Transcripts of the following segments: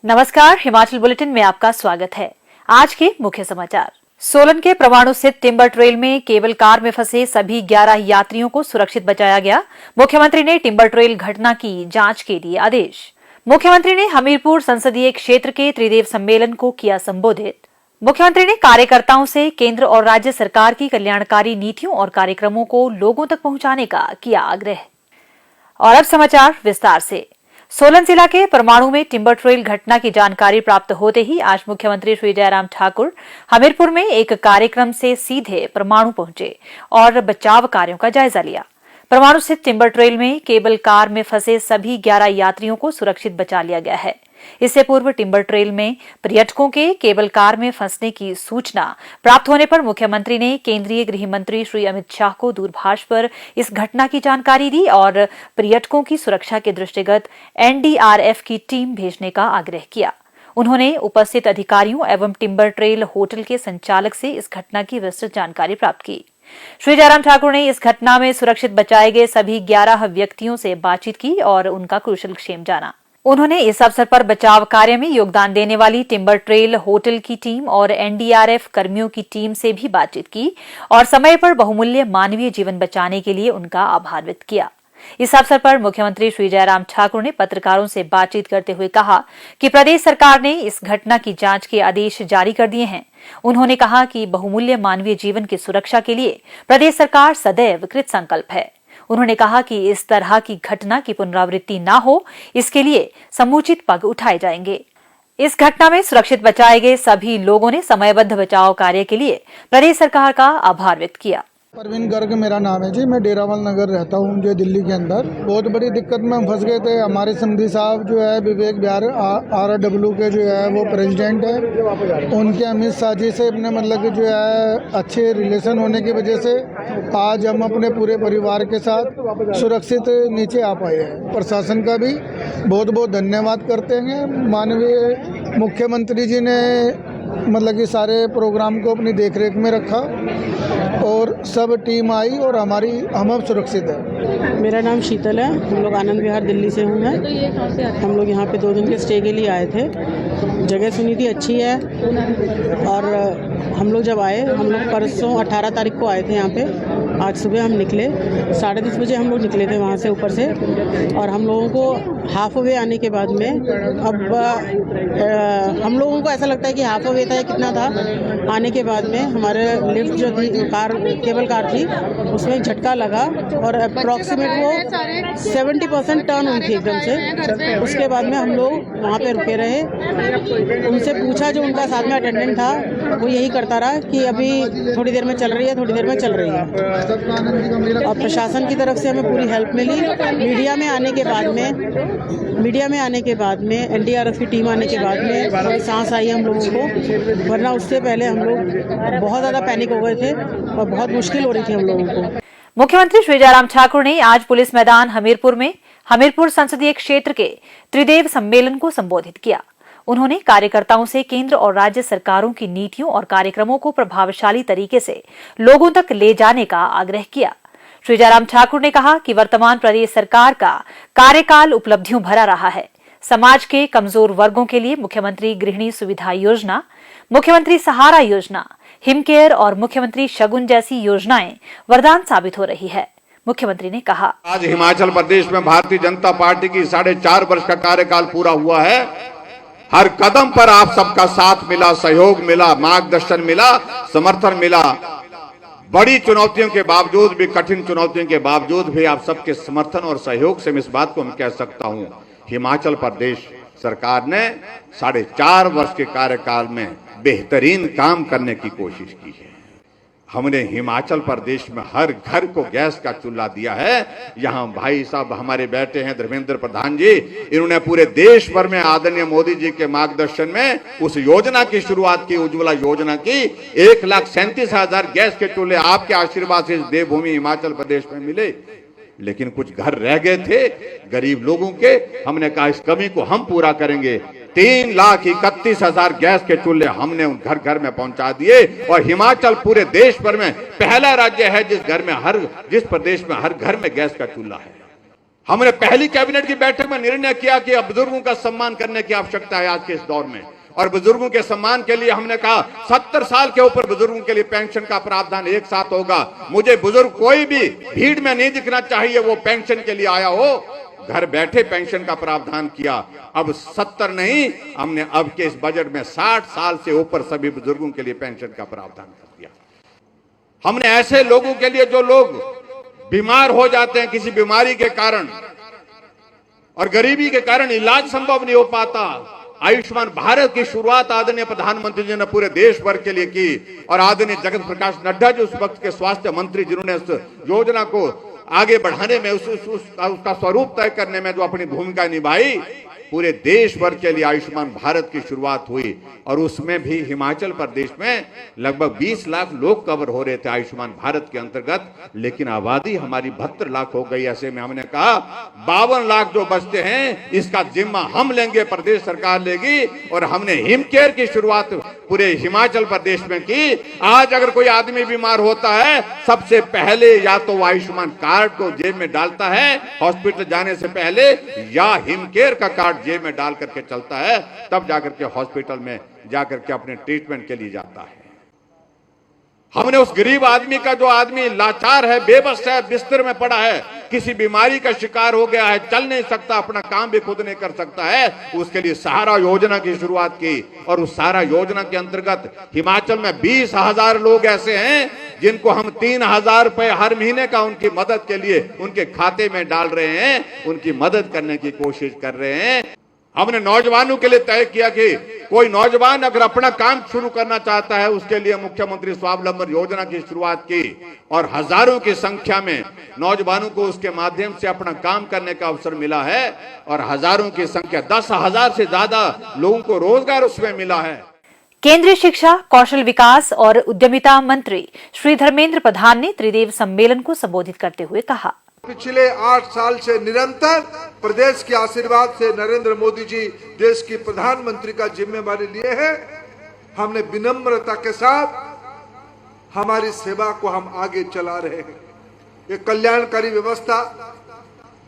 नमस्कार, हिमाचल बुलेटिन में आपका स्वागत है। आज के मुख्य समाचार। सोलन के परवाणु स्थित टिम्बर ट्रेल में केबल कार में फंसे सभी 11 यात्रियों को सुरक्षित बचाया गया। मुख्यमंत्री ने टिम्बर ट्रेल घटना की जांच के दिए आदेश। मुख्यमंत्री ने हमीरपुर संसदीय क्षेत्र के त्रिदेव सम्मेलन को किया संबोधित। मुख्यमंत्री ने कार्यकर्ताओं से केंद्र और राज्य सरकार की कल्याणकारी नीतियों और कार्यक्रमों को लोगों तक पहुंचाने का किया आग्रह। और अब समाचार विस्तार से। सोलन जिला के परवाणु में टिम्बर ट्रेल घटना की जानकारी प्राप्त होते ही आज मुख्यमंत्री श्री जयराम ठाकुर हमीरपुर में एक कार्यक्रम से सीधे परवाणु पहुंचे और बचाव कार्यों का जायजा लिया। परवाणु स्थित टिम्बर ट्रेल में केबल कार में फंसे सभी 11 यात्रियों को सुरक्षित बचा लिया गया है। इससे पूर्व टिम्बर ट्रेल में पर्यटकों के केबल कार में फंसने की सूचना प्राप्त होने पर मुख्यमंत्री ने केंद्रीय गृह मंत्री श्री अमित शाह को दूरभाष पर इस घटना की जानकारी दी और पर्यटकों की सुरक्षा के दृष्टिगत एनडीआरएफ की टीम भेजने का आग्रह किया। उन्होंने उपस्थित अधिकारियों एवं टिम्बर ट्रेल होटल के संचालक से इस घटना की विस्तृत जानकारी प्राप्त की। श्री जयराम ठाकुर ने इस घटना में सुरक्षित बचाए गए सभी 11 व्यक्तियों से बातचीत की और उनका कुशलक्षेम जाना। उन्होंने इस अवसर पर बचाव कार्य में योगदान देने वाली टिम्बर ट्रेल होटल की टीम और एनडीआरएफ कर्मियों की टीम से भी बातचीत की और समय पर बहुमूल्य मानवीय जीवन बचाने के लिए उनका आभार व्यक्त किया। इस अवसर पर मुख्यमंत्री श्री जयराम ठाकुर ने पत्रकारों से बातचीत करते हुए कहा कि प्रदेश सरकार ने इस घटना की जांच के आदेश जारी कर दिए हैं। उन्होंने कहा कि बहुमूल्य मानवीय जीवन की सुरक्षा के लिए प्रदेश सरकार सदैव कृत संकल्प है। उन्होंने कहा कि इस तरह की घटना की पुनरावृत्ति न हो, इसके लिए समुचित पग उठाए जाएंगे। इस घटना में सुरक्षित बचाए गए सभी लोगों ने समयबद्ध बचाव कार्य के लिए प्रदेश सरकार का आभार व्यक्त किया। परवीन गर्ग मेरा नाम है जी। मैं डेरावाल नगर रहता हूँ जो दिल्ली के अंदर। बहुत बड़ी दिक्कत में हम फंस गए थे। हमारे समधी साहब जो है विवेक बिहार RW के जो है वो प्रेसिडेंट है। उनके अमित शाह जी से अपने मतलब कि जो है अच्छे रिलेशन होने की वजह से आज हम अपने पूरे परिवार के साथ सुरक्षित नीचे आ पाए हैं। प्रशासन का भी बहुत बहुत धन्यवाद करते हैं। माननीय मुख्यमंत्री जी ने मतलब कि सारे प्रोग्राम को अपनी देखरेख में रखा और सब टीम आई और हम अब सुरक्षित है। मेरा नाम शीतल है। हम लोग आनंद विहार दिल्ली से हूँ मैं। हम लोग यहाँ पे 2 दिन के स्टे के लिए आए थे। जगह सुनी थी अच्छी है और हम लोग जब आए, हम लोग परसों 18 तारीख को आए थे यहाँ पे। आज सुबह हम निकले 10:30 बजे हम लोग निकले थे वहाँ से ऊपर से। और हम लोगों को हाफ वे आने के बाद में अब हम लोगों को ऐसा लगता है कि हाफ वे था, कितना था। आने के बाद में हमारे लिफ्ट जो थी केबल कार थी उसमें झटका लगा और अप्रॉक्सीमेट वो 70% टर्न हुई थी एकदम से। उसके बाद में हम लोग वहाँ पे रुके रहे। उनसे पूछा, जो उनका साथ में अटेंडेंट था वो यही करता रहा कि अभी थोड़ी देर में चल रही है, थोड़ी देर में चल रही है। और प्रशासन की तरफ से हमें पूरी हेल्प मिली। मीडिया में आने के बाद में एनडीआरएफ की टीम आने के बाद में थोड़ी सांस आई हम लोगों को, वरना उससे पहले हम लोग बहुत ज़्यादा पैनिक हो गए थे और बहुत मुश्किल हो रही थी हम लोगों को। मुख्यमंत्री श्री जयराम ठाकुर ने आज पुलिस मैदान हमीरपुर में हमीरपुर संसदीय क्षेत्र के त्रिदेव सम्मेलन को संबोधित किया। उन्होंने कार्यकर्ताओं से केंद्र और राज्य सरकारों की नीतियों और कार्यक्रमों को प्रभावशाली तरीके से लोगों तक ले जाने का आग्रह किया। श्री जयराम ठाकुर ने कहा कि वर्तमान प्रदेश सरकार का कार्यकाल उपलब्धियों भरा रहा है। समाज के कमजोर वर्गों के लिए मुख्यमंत्री गृहिणी सुविधा योजना, मुख्यमंत्री सहारा योजना, हिमकेयर और मुख्यमंत्री शगुन जैसी योजनाएं वरदान साबित हो रही है। मुख्यमंत्री ने कहा, आज हिमाचल प्रदेश में भारतीय जनता पार्टी की 4.5 वर्ष का कार्यकाल पूरा हुआ है। हर कदम पर आप सबका साथ मिला, सहयोग मिला, मार्गदर्शन मिला, समर्थन मिला। बड़ी चुनौतियों के बावजूद भी, कठिन चुनौतियों के बावजूद भी आप सबके समर्थन और सहयोग से मैं इस बात को मैं कह सकता हूं, हिमाचल प्रदेश सरकार ने 4.5 वर्ष के कार्यकाल में बेहतरीन काम करने की कोशिश की है। हमने हिमाचल प्रदेश में हर घर को गैस का चूल्हा दिया है। यहाँ भाई साहब हमारे बैठे हैं धर्मेंद्र प्रधान जी, इन्होंने पूरे देश भर में आदरणीय मोदी जी के मार्गदर्शन में उस योजना की शुरुआत की, उज्ज्वला योजना की। 1,37,000 गैस के चूल्हे आपके आशीर्वाद से देवभूमि हिमाचल प्रदेश में मिले। लेकिन कुछ घर रह गए थे गरीब लोगों के। हमने कहा इस कमी को हम पूरा करेंगे। 3,31,000 गैस के चूल्हे हमने उन घर घर में पहुंचा दिए और हिमाचल पूरे देश भर में पहला राज्य है जिस प्रदेश में हर घर में गैस का चूल्हा है। हमने पहली कैबिनेट की बैठक में निर्णय किया कि अब बुजुर्गों का सम्मान करने की आवश्यकता है आज के इस दौर में, और बुजुर्गों के सम्मान के लिए हमने कहा 70 साल के ऊपर बुजुर्गों के लिए पेंशन का प्रावधान एक साथ होगा। मुझे बुजुर्ग कोई भी भीड़ में नहीं दिखना चाहिए, वो पेंशन के लिए आया हो, घर बैठे पेंशन का प्रावधान किया। अब 70 नहीं, हमने अब के इस बजट में 60 साल से ऊपर सभी बुजुर्गों के लिए पेंशन का प्रावधान कर दिया। हमने ऐसे लोगों के लिए जो लोग बीमार हो जाते हैं किसी बीमारी के कारण और गरीबी के कारण इलाज संभव नहीं हो पाता, आयुष्मान भारत की शुरुआत आदरणीय प्रधानमंत्री जी ने पूरे देश भर के लिए की, और आदरणीय जगत प्रकाश नड्डा जी उस वक्त के स्वास्थ्य मंत्री जिन्होंने उस योजना को आगे बढ़ाने में उसका स्वरूप तय करने में जो अपनी भूमिका निभाई, पूरे देश भर के लिए आयुष्मान भारत की शुरुआत हुई। और उसमें भी हिमाचल प्रदेश में लगभग 20 लाख लोग कवर हो रहे थे आयुष्मान भारत के अंतर्गत, लेकिन आबादी हमारी 72 लाख हो गई। ऐसे में हमने कहा 52 लाख जो बचते हैं इसका जिम्मा हम लेंगे, प्रदेश सरकार लेगी, और हमने हिम केयर की शुरुआत पूरे हिमाचल प्रदेश में की। आज अगर कोई आदमी बीमार होता है, सबसे पहले या तो आयुष्मान कार्ड को जेब में डालता है हॉस्पिटल जाने से पहले, या हिम केयर का कार्ड जेब में डाल करके चलता है, तब जाकर के हॉस्पिटल में जाकर के अपने ट्रीटमेंट के लिए जाता है। हमने उस गरीब आदमी का, जो आदमी लाचार है, बेबस है, बिस्तर में पड़ा है, किसी बीमारी का शिकार हो गया है, चल नहीं सकता, अपना काम भी खुद नहीं कर सकता है, उसके लिए सहारा योजना की शुरुआत की। और उस सहारा योजना के अंतर्गत हिमाचल में 20,000 लोग ऐसे हैं जिनको हम 3,000 रुपए हर महीने का उनकी मदद के लिए उनके खाते में डाल रहे हैं, उनकी मदद करने की कोशिश कर रहे हैं। हमने नौजवानों के लिए तय किया कि कोई नौजवान अगर अपना काम शुरू करना चाहता है, उसके लिए मुख्यमंत्री स्वावलंबन योजना की शुरुआत की, और हजारों की संख्या में नौजवानों को उसके माध्यम से अपना काम करने का अवसर मिला है, और हजारों की संख्या 10,000 से ज्यादा लोगों को रोजगार उसमें मिला है। केंद्रीय शिक्षा, कौशल विकास और उद्यमिता मंत्री श्री धर्मेंद्र प्रधान ने त्रिदेव सम्मेलन को संबोधित करते हुए कहा, पिछले 8 साल से निरंतर प्रदेश के आशीर्वाद से नरेंद्र मोदी जी देश की प्रधानमंत्री का जिम्मेवारी लिए हैं। हमने विनम्रता के साथ हमारी सेवा को हम आगे चला रहे हैं। ये कल्याणकारी व्यवस्था,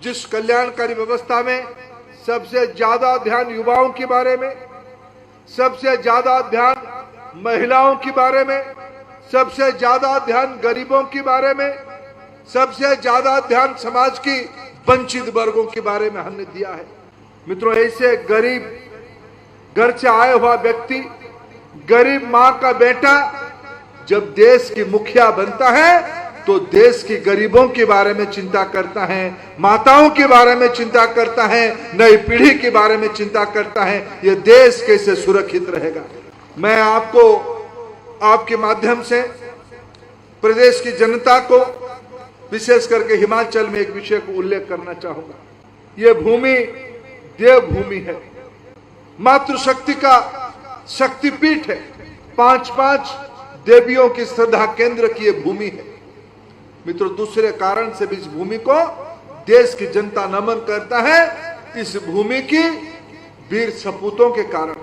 जिस कल्याणकारी व्यवस्था में सबसे ज्यादा ध्यान युवाओं के बारे में, सबसे ज्यादा ध्यान महिलाओं के बारे में, सबसे ज्यादा ध्यान गरीबों के बारे में, सबसे ज्यादा ध्यान समाज की वंचित वर्गों के बारे में हमने दिया है। मित्रों, ऐसे गरीब घर से आया हुआ व्यक्ति, गरीब मां का बेटा जब देश की मुखिया बनता है तो देश की गरीबों के बारे में चिंता करता है, माताओं के बारे में चिंता करता है, नई पीढ़ी के बारे में चिंता करता है, ये देश कैसे सुरक्षित रहेगा। मैं आपको आपके माध्यम से प्रदेश की जनता को, विशेष करके हिमाचल में एक विषय को उल्लेख करना चाहूंगा। यह भूमि देवभूमि है, मातृशक्ति का शक्तिपीठ है, 5-5 देवियों की श्रद्धा केंद्र की यह भूमि है। मित्रों, दूसरे कारण से भी इस भूमि को देश की जनता नमन करता है, इस भूमि की वीर सपूतों के कारण।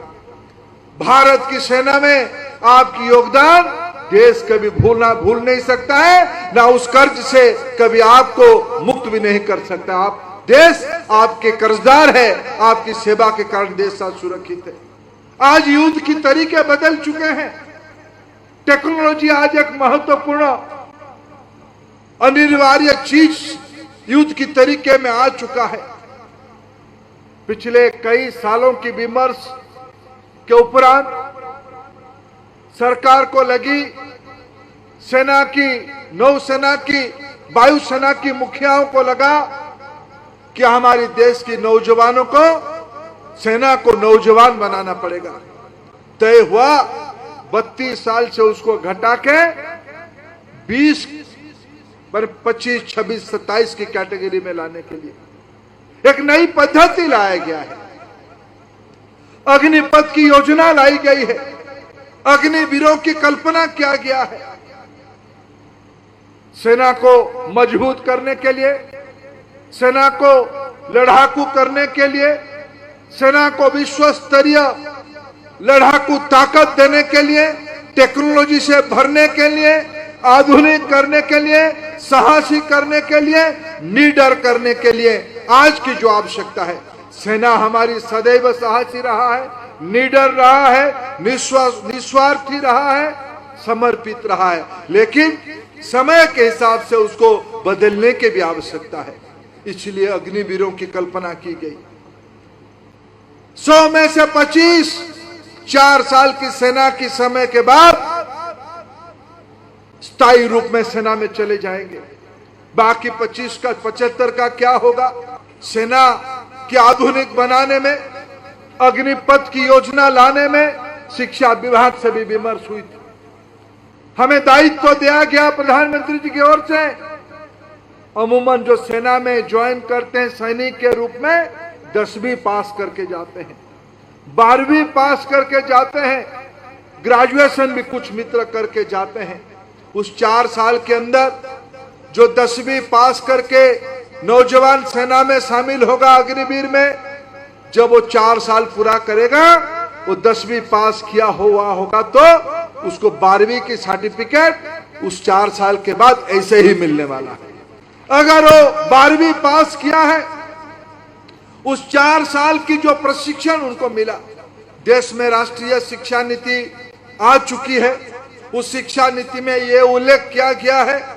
भारत की सेना में आपकी योगदान देश कभी भूल नहीं सकता है, ना उस कर्ज से कभी आपको मुक्त भी नहीं कर सकता। आप देश आपके कर्जदार है, आपकी सेवा के कारण देश आज सुरक्षित है। आज युद्ध की तरीके बदल चुके हैं, टेक्नोलॉजी आज एक महत्वपूर्ण अनिवार्य चीज युद्ध की तरीके में आ चुका है। पिछले कई सालों की विमर्श के उपरांत सरकार को लगी, सेना की, नौसेना की, वायुसेना की मुखियाओं को लगा कि हमारे देश की नौजवानों को, सेना को नौजवान बनाना पड़ेगा। तय हुआ 32 साल से उसको घटा के 20 पर 25, 26, 27 की कैटेगरी में लाने के लिए एक नई पद्धति लाया गया है। अग्निपथ की योजना लाई गई है, अग्निवीरों की कल्पना किया गया है। सेना को मजबूत करने के लिए, सेना को लड़ाकू करने के लिए, सेना को विश्व स्तरीय लड़ाकू ताकत देने के लिए, टेक्नोलॉजी से भरने के लिए, आधुनिक करने के लिए, साहसी करने के लिए निडर करने के लिए आज की जो आवश्यकता है, सेना हमारी सदैव साहसी रहा है, निडर रहा है, निस्वार्थी रहा है, समर्पित रहा है, लेकिन समय के हिसाब से उसको बदलने की भी आवश्यकता है। इसलिए अग्निवीरों की कल्पना की गई। 100 में से 25 4 साल की सेना की समय के बाद स्थायी रूप में सेना में चले जाएंगे। बाकी 25 का 75 का क्या होगा? सेना की आधुनिक बनाने में, अग्निपथ की योजना लाने में शिक्षा विभाग से भी विमर्श हुई थी। हमें दायित्व दिया गया प्रधानमंत्री जी की ओर से, अमूमन जो सेना में ज्वाइन करते हैं सैनिक के रूप में 10वीं पास करके जाते हैं, 12वीं पास करके जाते हैं, ग्रेजुएशन भी कुछ मित्र करके जाते हैं। उस 4 साल के अंदर जो 10वीं पास करके नौजवान सेना में शामिल होगा अग्निवीर में, जब वो 4 साल पूरा करेगा, वो 10वीं पास किया हुआ होगा तो उसको 12वीं की सर्टिफिकेट उस 4 साल के बाद ऐसे ही मिलने वाला है। अगर वो 12वीं पास किया है, उस 4 साल की जो प्रशिक्षण उनको मिला, देश में राष्ट्रीय शिक्षा नीति आ चुकी है, उस शिक्षा नीति में ये उल्लेख किया गया है,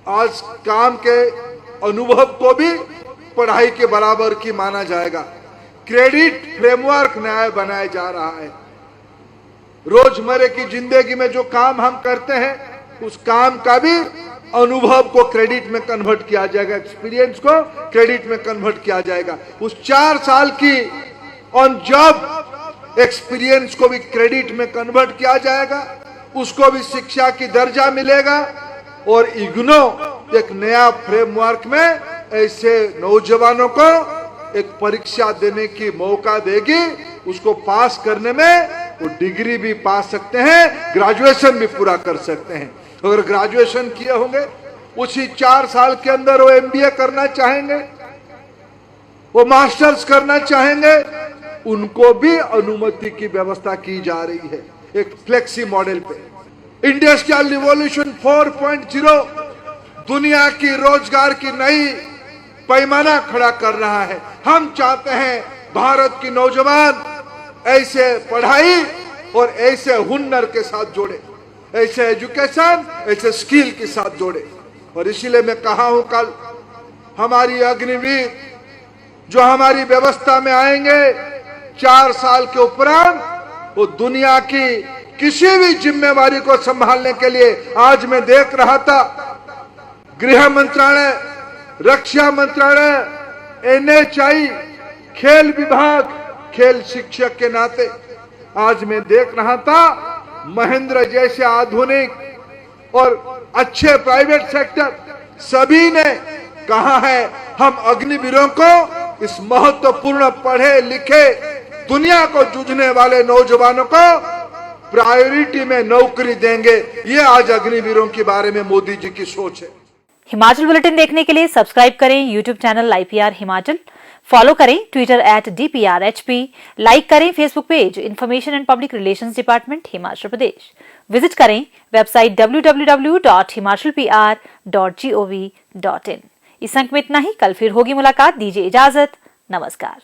आज काम के अनुभव को भी पढ़ाई के बराबर की माना जाएगा। क्रेडिट फ्रेमवर्क नया बनाया जा रहा है। रोजमर्रा की जिंदगी में जो काम हम करते हैं, उस काम का भी अनुभव को क्रेडिट में कन्वर्ट किया जाएगा, एक्सपीरियंस को क्रेडिट में कन्वर्ट किया जाएगा। उस 4 साल की ऑन जॉब एक्सपीरियंस को भी क्रेडिट में कन्वर्ट किया जाएगा, उसको भी शिक्षा की दर्जा मिलेगा। और इग्नो एक नया फ्रेमवर्क में ऐसे नौजवानों को एक परीक्षा देने की मौका देगी, उसको पास करने में वो डिग्री भी पा सकते हैं, ग्रेजुएशन भी पूरा कर सकते हैं। अगर ग्रेजुएशन किए होंगे, उसी 4 साल के अंदर वो MBA करना चाहेंगे, वो मास्टर्स करना चाहेंगे, उनको भी अनुमति की व्यवस्था की जा रही है एक फ्लेक्सी मॉडल पे। इंडस्ट्रियल रिवॉल्यूशन 4.0 दुनिया की रोजगार की नई पैमाना खड़ा कर रहा है। हम चाहते हैं भारत की नौजवान ऐसे पढ़ाई और ऐसे हुनर के साथ जोड़े, ऐसे एजुकेशन, ऐसे स्किल के साथ जोड़े। और इसीलिए मैं कहा हूं, कल हमारी अग्निवीर जो हमारी व्यवस्था में आएंगे 4 साल के उपरांत, वो दुनिया की किसी भी जिम्मेवारी को संभालने के लिए, आज मैं देख रहा था गृह मंत्रालय, रक्षा मंत्रालय, NHI, खेल विभाग, खेल शिक्षक के नाते आज मैं देख रहा था महेंद्र जैसे आधुनिक और अच्छे प्राइवेट सेक्टर सभी ने कहा है, हम अग्निवीरों को इस महत्वपूर्ण पढ़े लिखे दुनिया को जूझने वाले नौजवानों को प्रायोरिटी में नौकरी देंगे। ये आज अग्निवीरों के बारे में मोदी जी की सोच है। हिमाचल बुलेटिन देखने के लिए सब्सक्राइब करें YouTube channel IPR Himachal, follow करें ट्विटर @DPRHP, लाइक करें Facebook page information and public relations department Himachal Pradesh, visit करें वेबसाइट www.himachalpr.gov.in। इस अंक में इतना ही, कल फिर होगी मुलाकात, दीजिए इजाजत, नमस्कार।